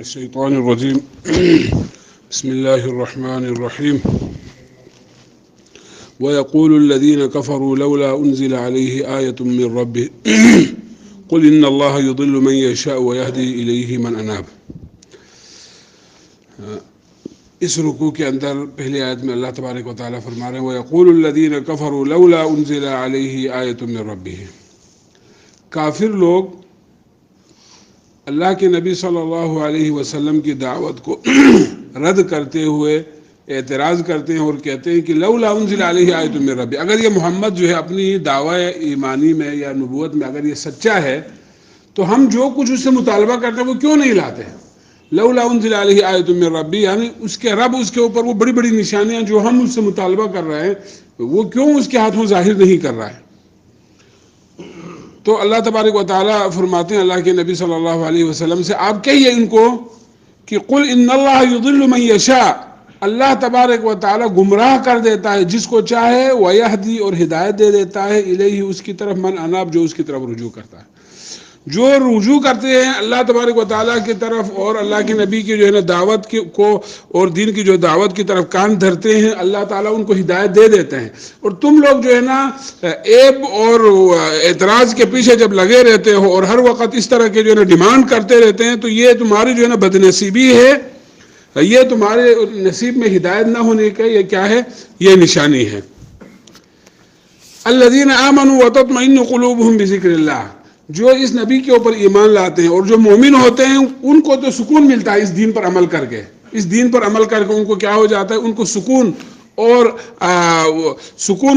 الشيطان الرجيم بسم الله الرحمن الرحيم ويقول الذين كفروا لولا أنزل عليه آية من ربه قل إن الله يضل من يشاء ويهدي إليه من أناب. اس رکوع کے اندر پہلی آیت میں اللہ تبارک و تعالیٰ فرما رہے ہیں وَيَقُولُ الَّذِينَ كَفَرُوا لَوْلَا أُنزِلَ عَلَيْهِ آيَةٌ مِّن رَبِّهِ. کافر لوگ اللہ کے نبی صلی اللہ علیہ وسلم کی دعوت کو رد کرتے ہوئے اعتراض کرتے ہیں اور کہتے ہیں کہ لولا انزل علیہ آیۃ من ربی، اگر یہ محمد جو ہے اپنی دعوی ایمانی میں یا نبوت میں اگر یہ سچا ہے تو ہم جو کچھ اس سے مطالبہ کرتے ہیں وہ کیوں نہیں لاتے ہیں. لولا انزل علیہ آیۃ من ربی، یعنی اس کے رب اس کے اوپر وہ بڑی بڑی نشانیاں جو ہم اس سے مطالبہ کر رہے ہیں وہ کیوں اس کے ہاتھوں ظاہر نہیں کر رہا ہے. تو اللہ تبارک و تعالیٰ فرماتے ہیں اللہ کے نبی صلی اللہ علیہ وسلم سے آپ کہیے ان کو کہ قل ان اللہ یضل من یشاء، اللہ تبارک و تعالیٰ گمراہ کر دیتا ہے جس کو چاہے، ویہدی اور ہدایت دے دیتا ہے، الیہ اس کی طرف، من اناب جو اس کی طرف رجوع کرتا ہے. جو رجوع کرتے ہیں اللہ تبارک و تعالیٰ کی طرف اور اللہ کے نبی کی جو ہے نا دعوت کو اور دین کی جو دعوت کی طرف کان دھرتے ہیں، اللہ تعالیٰ ان کو ہدایت دے دیتے ہیں. اور تم لوگ جو ہے نا عیب اور اعتراض کے پیچھے جب لگے رہتے ہو اور ہر وقت اس طرح کے جو ہے نا ڈیمانڈ کرتے رہتے ہیں تو یہ تمہاری جو ہے نا بدنصیبی ہے، یہ تمہارے نصیب میں ہدایت نہ ہونے کا یہ کیا ہے، یہ نشانی ہے. الذین آمنوا وتطمئن قلوبهم بذکر اللہ، جو اس نبی کے اوپر ایمان لاتے ہیں اور جو مومن ہوتے ہیں ان کو تو سکون ملتا ہے اس دین پر عمل کر کے. اس دین پر عمل کر کے ان کو کیا ہو جاتا ہے، ان کو سکون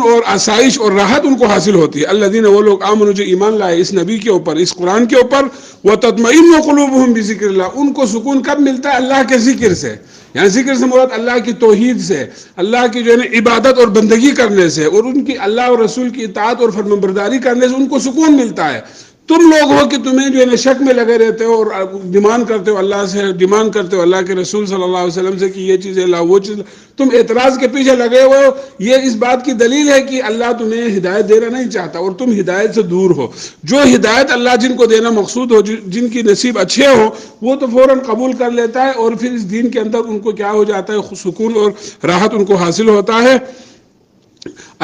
اور آسائش اور راحت ان کو حاصل ہوتی ہے. الذین، وہ لوگ آمنوا جو ایمان لائے اس نبی کے اوپر، اس قرآن کے اوپر، وتطمئن قلوبهم بذکر اللہ، ان کو سکون کب ملتا ہے، اللہ کے ذکر سے. یعنی ذکر سے مراد اللہ کی توحید سے، اللہ کی جو ہے نا عبادت اور بندگی کرنے سے اور ان کی اللہ اور رسول کی اطاعت اور فرمانبرداری کرنے سے ان کو سکون ملتا ہے. تم لوگ ہو کہ تمہیں جو ہے نا شک میں لگے رہتے ہو اور ڈیمانڈ کرتے ہو اللہ سے، ڈیمانڈ کرتے ہو اللہ کے رسول صلی اللہ علیہ وسلم سے کہ یہ چیز لا، وہ چیز، تم اعتراض کے پیچھے لگے ہوئے ہو. یہ اس بات کی دلیل ہے کہ اللہ تمہیں ہدایت دینا نہیں چاہتا اور تم ہدایت سے دور ہو. جو ہدایت اللہ جن کو دینا مقصود ہو، جن کی نصیب اچھے ہو، وہ تو فوراً قبول کر لیتا ہے اور پھر اس دین کے اندر ان کو کیا ہو جاتا ہے، سکون اور راحت ان کو حاصل ہوتا ہے.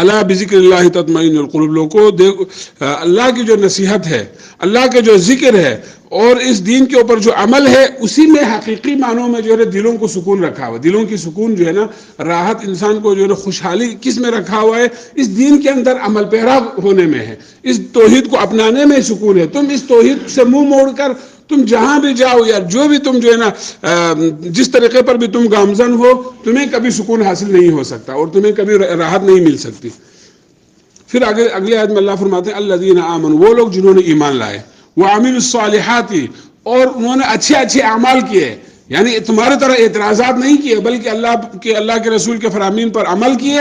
اللہ بذکر اللہ تطمئن القلوب، لوگوں کو اللہ کی جو نصیحت ہے، اللہ کے جو ذکر ہے اور اس دین کے اوپر جو عمل ہے، اسی میں حقیقی معنوں میں جو ہے دلوں کو سکون رکھا ہوا ہے. دلوں کی سکون جو ہے نا، راحت انسان کو جو ہے نا خوشحالی کس میں رکھا ہوا ہے، اس دین کے اندر عمل پیرا ہونے میں ہے، اس توحید کو اپنانے میں سکون ہے. تم اس توحید سے منہ موڑ کر تم جہاں بھی جاؤ یا جو بھی تم جو ہے نا جس طریقے پر بھی تم گامزن ہو، تمہیں کبھی سکون حاصل نہیں ہو سکتا اور تمہیں کبھی راحت نہیں مل سکتی. پھر اگلے آیت میں اللہ فرماتے ہیں الذین آمنوا، وہ لوگ جنہوں نے ایمان لائے، وعملوا الصالحات، اور انہوں نے اچھے اچھے اعمال کیے. یعنی تمہارے طرح اعتراضات نہیں کیے بلکہ اللہ کے رسول کے فرامین پر عمل کیے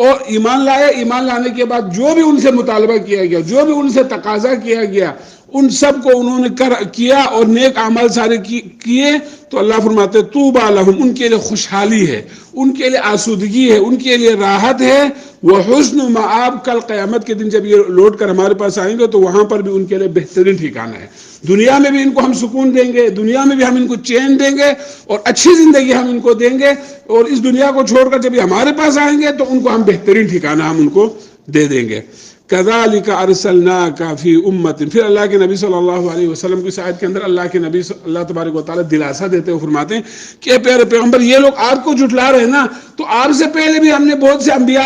اور ایمان لائے. ایمان لانے کے بعد جو بھی ان سے مطالبہ کیا گیا، جو بھی ان سے تقاضا کیا گیا، ان سب کو انہوں نے کیا اور نیک اعمال سارے کیے. تو اللہ فرماتے طوبی لہم، ان کے لیے خوشحالی ہے، ان کے لیے آسودگی ہے، ان کے لیے راحت ہے. وحسن مآب، کل قیامت کے دن جب یہ لوٹ کر ہمارے پاس آئیں گے تو وہاں پر بھی ان کے لیے بہترین ٹھکانہ ہے. دنیا میں بھی ان کو ہم سکون دیں گے، دنیا میں بھی ہم ان کو چین دیں گے اور اچھی زندگی ہم ان کو دیں گے، اور اس دنیا کو چھوڑ کر جب یہ ہمارے پاس آئیں گے تو ان کو ہم بہترین ٹھکانہ ہم ان کو دے دیں گے. کذالک ارسلناک فی امت، پھر اللہ کے نبی صلی اللہ علیہ وسلم کی آیت کے اندر اللہ تبارک و تعالیٰ دلاسا دیتے ہوئے فرماتے ہیں کہ پیارے پیغمبر، یہ لوگ آپ کو جھٹلا رہے ہیں نا، تو آپ سے پہلے بھی ہم نے بہت سے انبیاء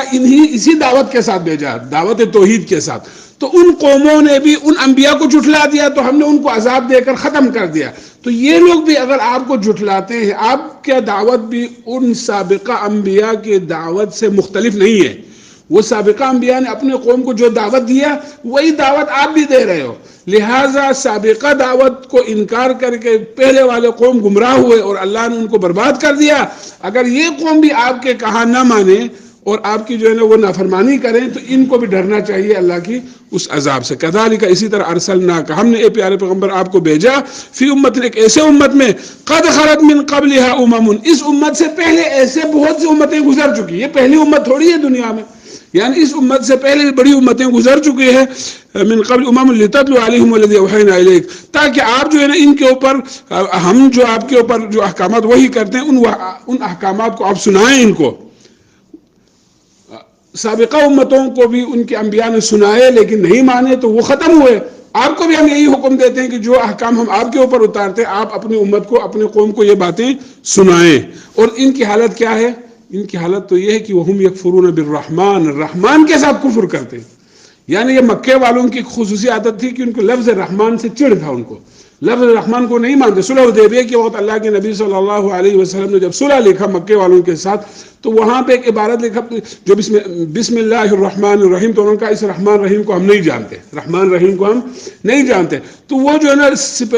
اسی دعوت کے ساتھ بھیجا، دعوت توحید کے ساتھ. تو ان قوموں نے بھی ان انبیاء کو جھٹلا دیا تو ہم نے ان کو عذاب دے کر ختم کر دیا. تو یہ لوگ بھی اگر آپ کو جھٹلاتے ہیں، آپ کی دعوت بھی ان سابقہ انبیاء کی دعوت سے مختلف نہیں ہے. وہ سابقہ انبیاء نے اپنے قوم کو جو دعوت دیا وہی دعوت آپ بھی دے رہے ہو. لہٰذا سابقہ دعوت کو انکار کر کے پہلے والے قوم گمراہ ہوئے اور اللہ نے ان کو برباد کر دیا. اگر یہ قوم بھی آپ کے کہا نہ مانے اور آپ کی جو ہے نا وہ نافرمانی کریں تو ان کو بھی ڈرنا چاہیے اللہ کی اس عذاب سے. کذالک، اسی طرح ارسلناک، ہم نے اے پیارے پیغمبر آپ کو بھیجا، فی امت، ایک ایسے امت میں، قد خلت من قبلها امم، اس امت سے پہلے ایسے بہت سی امتیں گزر چکی. یہ پہلی امت تھوڑی ہے دنیا میں، یعنی اس امت سے پہلے بڑی امتیں گزر چکی ہیں. من قبل امم لتتلو علیہم الذی اوحینا الیک، تاکہ آپ جو ہے نا ان کے اوپر، ہم جو آپ کے اوپر جو احکامات وہی کرتے ہیں ان احکامات کو آپ سنائیں ان کو. سابقہ امتوں کو بھی ان کے انبیاء نے سنائے لیکن نہیں مانے تو وہ ختم ہوئے. آپ کو بھی ہم یہی حکم دیتے ہیں کہ جو احکام ہم آپ کے اوپر اتارتے ہیں آپ اپنی امت کو، اپنے قوم کو یہ باتیں سنائیں. اور ان کی حالت کیا ہے؟ ان کی حالت تو یہ ہے کہ وہم یکفرون بالرحمن، رحمان کے ساتھ کفر کرتے ہیں. یعنی یہ مکے والوں کی خصوصی عادت تھی کہ ان کو لفظ رحمان سے چڑ تھا، ان کو لفظ رحمان کو نہیں مانتے. صلح حدیبیہ کے وقت اللہ کے نبی صلی اللہ علیہ وسلم نے جب صلح لکھا مکے والوں کے ساتھ تو وہاں پہ ایک عبارت لکھا جو بسم اللہ الرحمن الرحیم، تو انہوں نے کہا اس رحمان رحیم کو ہم نہیں جانتے، رحمان رحیم کو ہم نہیں جانتے. تو وہ جو ہے نا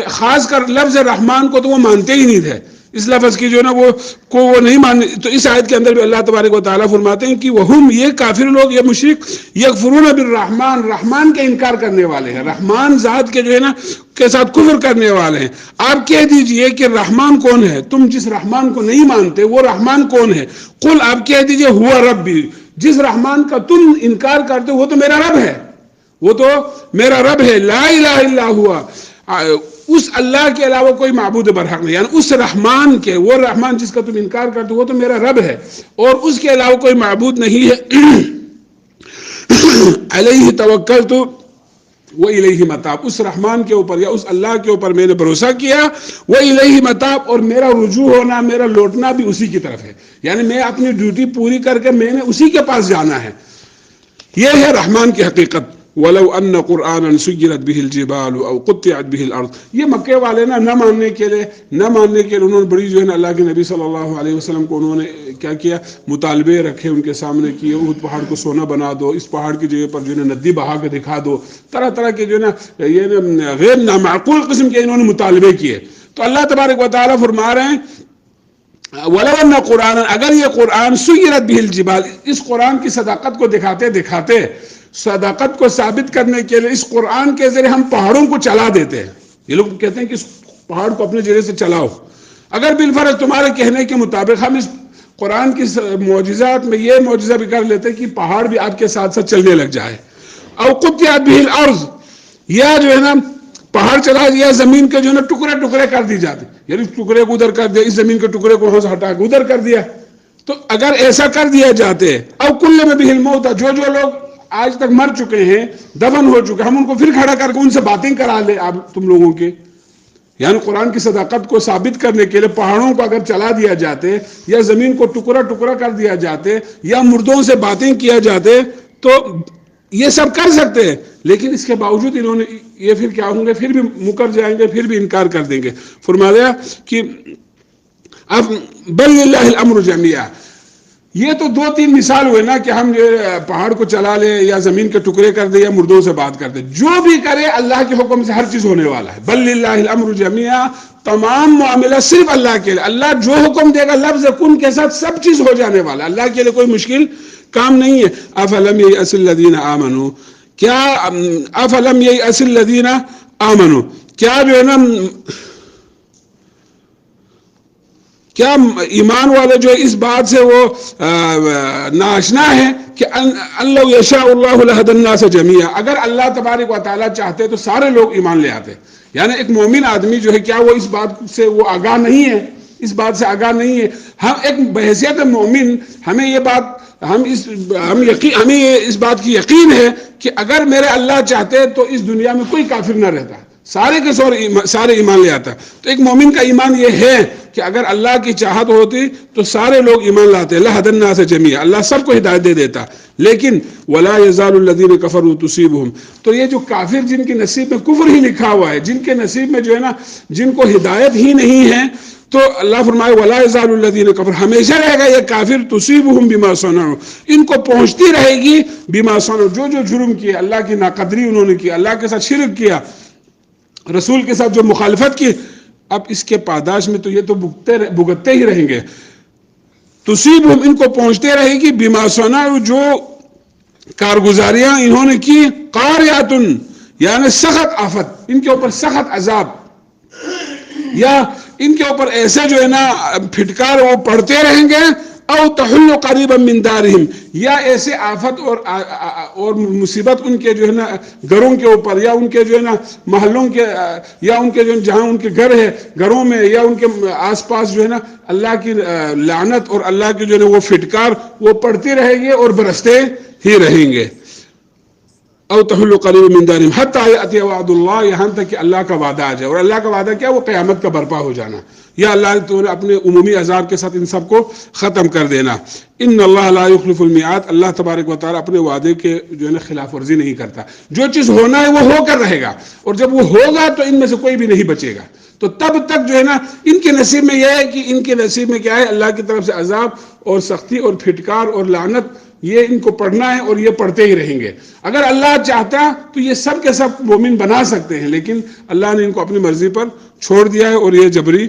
خاص کر لفظ رحمان کو تو وہ مانتے ہی نہیں تھے، اس لفظ کی جو ہے نا وہ نہیں مانتے. تو اس آیت کے اندر بھی اللہ تبارک و تعالیٰ فرماتے ہیں کہ وہم، یہ کافر لوگ، یہ مشرک، یکفرون بالرحمن، رحمان کے انکار کرنے والے ہیں، رحمان ذات کے جو ہے نا کے ساتھ کفر کرنے والے ہیں. آپ کہہ دیجئے کہ رحمان کون ہے؟ تم جس رحمان کو نہیں مانتے وہ رحمان کون ہے؟ قل، آپ کہہ دیجئے ہوا ربی، جس رحمان کا تم انکار کرتے وہ تو میرا رب ہے، وہ تو میرا رب ہے. لا الہ الا ہوا، اس اللہ کے علاوہ کوئی معبود برحق نہیں، یعنی اس رحمان کے، وہ رحمان جس کا تم انکار کرتے وہ تو میرا رب ہے اور اس کے علاوہ کوئی معبود نہیں ہے. علیہ توکلت وإلیہ متاب، اس رحمان کے اوپر یا اس اللہ کے اوپر میں نے بھروسہ کیا. وإلیہ متاب، اور میرا رجوع ہونا، میرا لوٹنا بھی اسی کی طرف ہے، یعنی میں اپنی ڈیوٹی پوری کر کے میں نے اسی کے پاس جانا ہے. یہ ہے رحمان کی حقیقت. وَلَوْ أَنَّ قُرْآنًا سُيِّرَتْ بِهِ الْجِبَالُ أَوْ قُطِّعَتْ بِهِ الْأَرْضُ، یہ مکے والے نہ ماننے کے لیے انہوں نے بڑی جو ہے نا اللہ کے نبی صلی اللہ علیہ وسلم کو انہوں نے کیا کیا، مطالبے رکھے ان کے سامنے کیے. احد پہاڑ کو سونا بنا دو، اس پہاڑ کی جگہ پر جو ہے نا ندی بہا کے دکھا دو، طرح طرح کے جو ہے نا یہ غیر نامعقول قسم کے انہوں نے مطالبے کیے. تو اللہ تبارک و تعالیٰ فرما رہے ہیں وَلَوْ أَنَّ قُرْآنًا، اگر یہ قرآن سُيِّرَتْ بِهِ الْجِبَالُ، اس قرآن کی صداقت کو دکھاتے دکھاتے، صداقت کو ثابت کرنے کے لیے اس قرآن کے ذریعے ہم پہاڑوں کو چلا دیتے ہیں. یہ لوگ کہتے ہیں کہ اس پہاڑ کو اپنے جگہ سے چلاؤ. اگر بالفرض تمہارے کہنے کے مطابق ہم اس قرآن کی معجزات میں یہ معجزہ بھی کر لیتے کہ پہاڑ بھی آپ کے ساتھ ساتھ چلنے لگ جائے. أَوْ قُطِّعَتْ بِهِ الْأَرْضُ، یا جو ہے نا پہاڑ چلا دیا، زمین کے جو ہے نا ٹکڑے ٹکڑے کر دی جاتے، یعنی ٹکڑے کو ادھر کر دیا، اس زمین کے ٹکڑے کو وہاں سے ہٹا کے ادھر کر دیا. تو اگر ایسا کر دیا جاتے، أَوْ كُلِّمَ بِهِ الْمَوْتَى، جو لوگ آج تک مر چکے ہیں، دفن ہو چکے، ہم ان کو پھر کھڑا کر کے ان سے باتیں کرا لیں آپ تم لوگوں کے. یعنی قرآن کی صداقت کو ثابت کرنے کے لیے پہاڑوں کو اگر چلا دیا جاتے یا زمین کو ٹکڑا ٹکڑا کر دیا جاتے یا مردوں سے باتیں کیا جاتے تو یہ سب کر سکتے ہیں. لیکن اس کے باوجود انہوں نے یہ پھر کیا ہوں گے، پھر بھی مکر جائیں گے، پھر بھی انکار کر دیں گے. فرمایا کہ اب بل للہ الامر جمیعا، یہ تو دو تین مثال ہوئے نا کہ ہم پہاڑ کو چلا لیں یا زمین کے ٹکڑے کر دیں یا مردوں سے بات کر دیں، جو بھی کرے اللہ کے حکم سے ہر چیز ہونے والا ہے. بل للہ الامر جمیعا، تمام معاملہ صرف اللہ کے لیے، اللہ جو حکم دے گا لفظ کن کے ساتھ سب چیز ہو جانے والا ہے، اللہ کے لیے کوئی مشکل کام نہیں ہے. افلم ییأس الذین آمنوا، کیا افلم ییأس الذین آمنوا، کیا جو ہے نا کیا ایمان والے جو اس بات سے وہ ناشنا ہے کہ اللہ یشاء اللہ لہدی الناس جمیعا، اگر اللہ تبارک و تعالیٰ چاہتے تو سارے لوگ ایمان لے آتے. یعنی ایک مومن آدمی جو ہے کیا وہ اس بات سے وہ آگاہ نہیں ہے، اس بات سے آگاہ نہیں ہے. ہم ایک بحیثیت مومن ہمیں یہ بات ہمیں اس بات کی یقین ہے کہ اگر میرے اللہ چاہتے تو اس دنیا میں کوئی کافر نہ رہتا، سارے کے سارے ایمان لے آتا. تو ایک مومن کا ایمان یہ ہے کہ اگر اللہ کی چاہت ہوتی تو سارے لوگ ایمان لاتے. لہدی الناس جمیعا، اللہ سب کو ہدایت دے دیتا. لیکن ولا یزال الذین کفروا تصیبہم، تو یہ جو کافر جن کے نصیب میں کفر ہی لکھا ہوا ہے، جن کے نصیب میں جو ہے نا جن کو ہدایت ہی نہیں ہے، تو اللہ فرمائے ولا یزال الذین کفروا، ہمیشہ رہے گا یہ کافر، تصیبہم بما صنعوا، ان کو پہنچتی رہے گی بما صنعوا، جو جرم کیا، اللہ کی ناقدری انہوں نے کی، اللہ کے ساتھ شرک کیا، رسول کے ساتھ جو مخالفت کی، اب اس کے پاداش میں تو یہ تو بھگتتے ہی رہیں گے. تصیبہم، ان کو پہنچتے رہے گی بما صنعوا، جو کارگزاریاں انہوں نے کی، قاریات، یعنی سخت آفت، ان کے اوپر سخت عذاب، یا ان کے اوپر ایسے جو ہے نا پھٹکار وہ پڑھتے رہیں گے او تحل قریبا من دارہم، یا ایسے آفت اور مصیبت ان کے جو ہے نا گھروں کے اوپر، یا ان کے جو ہے نا محلوں کے، یا ان کے جو جہاں ان کے گھر ہے گھروں میں، یا ان کے آس پاس جو ہے نا اللہ کی لعنت اور اللہ کی جو ہے نا وہ فٹکار وہ پڑتے رہیں گے اور برستے ہی رہیں گے. او تحل قریب من دارہم حتی یأتی وعد اللہ، یہاں تک کہ اللہ کا وعدہ آ جائے. اور اللہ کا وعدہ کیا؟ وہ قیامت کا برپا ہو جانا، یا اللہ تو اپنے عمومی عذاب کے ساتھ ان سب کو ختم کر دینا. ان اللہ لا یخلف المیعاد، اللہ تبارک و تعالیٰ اپنے وعدے کے جو ہے نا خلاف ورزی نہیں کرتا. جو چیز ہونا ہے وہ ہو کر رہے گا، اور جب وہ ہوگا تو ان میں سے کوئی بھی نہیں بچے گا. تو تب تک جو ہے نا ان کے نصیب میں یہ ہے کہ ان کے نصیب میں کیا ہے؟ اللہ کی طرف سے عذاب اور سختی اور پھٹکار اور لعنت، یہ ان کو پڑھنا ہے اور یہ پڑھتے ہی رہیں گے. اگر اللہ چاہتا تو یہ سب کے سب مومن بنا سکتے ہیں، لیکن اللہ نے ان کو اپنی مرضی پر چھوڑ دیا ہے، اور یہ جبری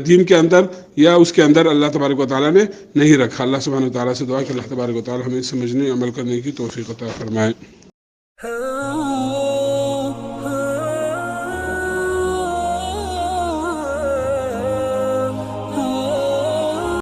دین کے اندر یا اس کے اندر اللہ تبارک و تعالیٰ نے نہیں رکھا. اللہ سبحانہ و تعالیٰ سے دعا کہ اللہ تبارک و تعالیٰ ہمیں سمجھنے عمل کرنے کی توفیق عطا فرمائے.